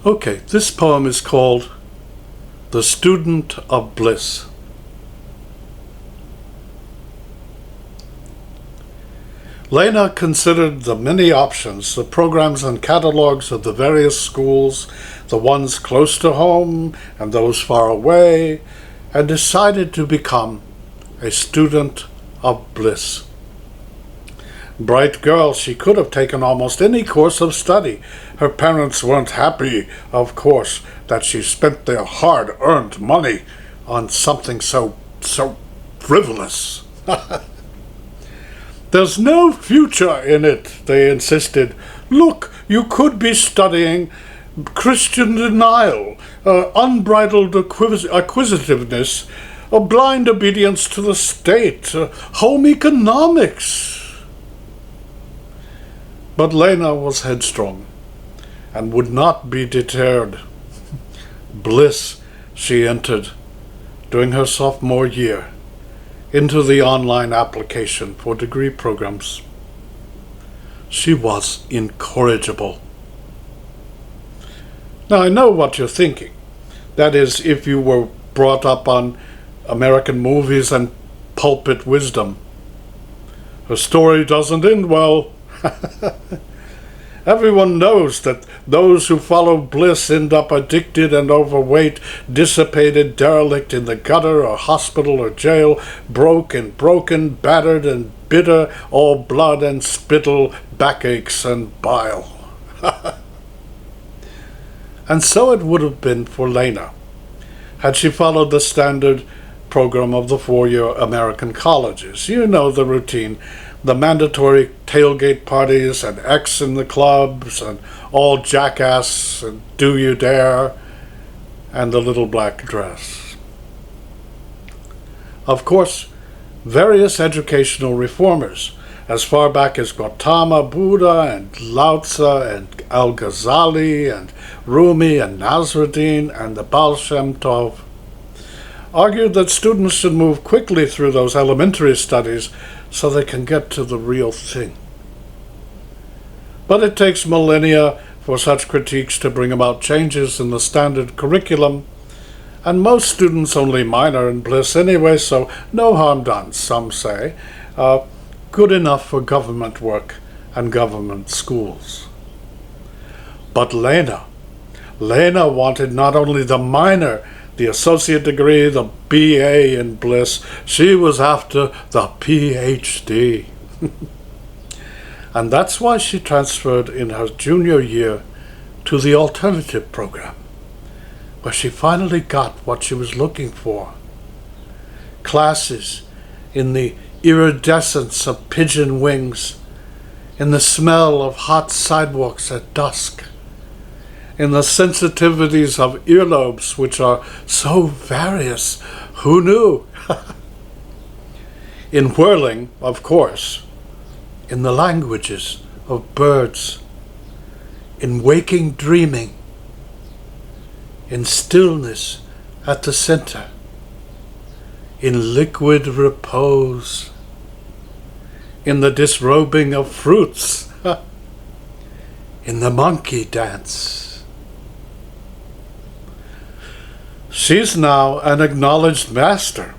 Okay, this poem is called The Student of Bliss. Lena considered the many options, the programs and catalogs of the various schools, the ones close to home and those far away, and decided to become a student of bliss. Bright girl, she could have taken almost any course of study. Her parents weren't happy, of course, that she spent their hard-earned money on something so frivolous. There's no future in it, they insisted. Look, you could be studying Christian denial, unbridled acquisitiveness, a blind obedience to the state, home economics. But Lena was headstrong and would not be deterred. Bliss she entered during her sophomore year into the online application for degree programs. She was incorrigible. Now, I know what you're thinking. That is, if you were brought up on American movies and pulpit wisdom. Her story doesn't end well. Everyone knows that those who follow bliss end up addicted and overweight, dissipated, derelict in the gutter or hospital or jail, broken, battered and bitter, all blood and spittle, backaches and bile. And so it would have been for Lena, had she followed the standard program of the four-year American colleges. You know the routine. The mandatory tailgate parties and X in the clubs and all jackass and do you dare and the little black dress. Of course, various educational reformers, as far back as Gautama Buddha and Lao Tzu and Al-Ghazali and Rumi and Nasruddin and the Baal Shem Tov, argued that students should move quickly through those elementary studies so they can get to the real thing. But it takes millennia for such critiques to bring about changes in the standard curriculum, and most students only minor in bliss anyway, so no harm done, some say. Good enough for government work and government schools. But Lena wanted not only the minor, the associate degree, the BA in bliss, she was after the PhD. And that's why she transferred in her junior year to the alternative program, where she finally got what she was looking for. Classes in the iridescence of pigeon wings, in the smell of hot sidewalks at dusk, in the sensitivities of earlobes, which are so various. Who knew? In whirling, of course, in the languages of birds, in waking dreaming, in stillness at the center, in liquid repose, in the disrobing of fruits, in the monkey dance. She's now an acknowledged master,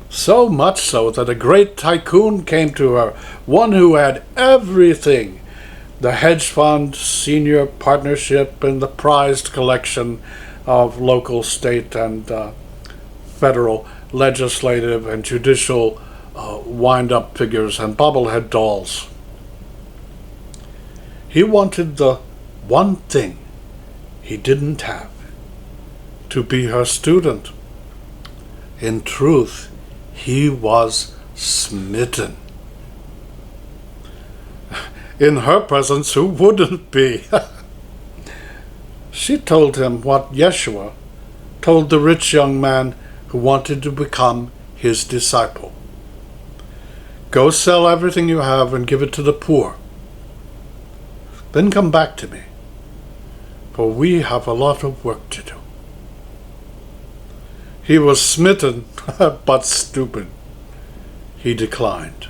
so much so that a great tycoon came to her, one who had everything: the hedge fund, senior partnership, and the prized collection of local, state, and federal, legislative, and judicial wind-up figures and bobblehead dolls. He wanted the one thing he didn't have: to be her student. In truth, he was smitten. In her presence, who wouldn't be? She told him what Yeshua told the rich young man who wanted to become his disciple. Go sell everything you have and give it to the poor. Then come back to me, for we have a lot of work to do. He was smitten, but stupid. He declined.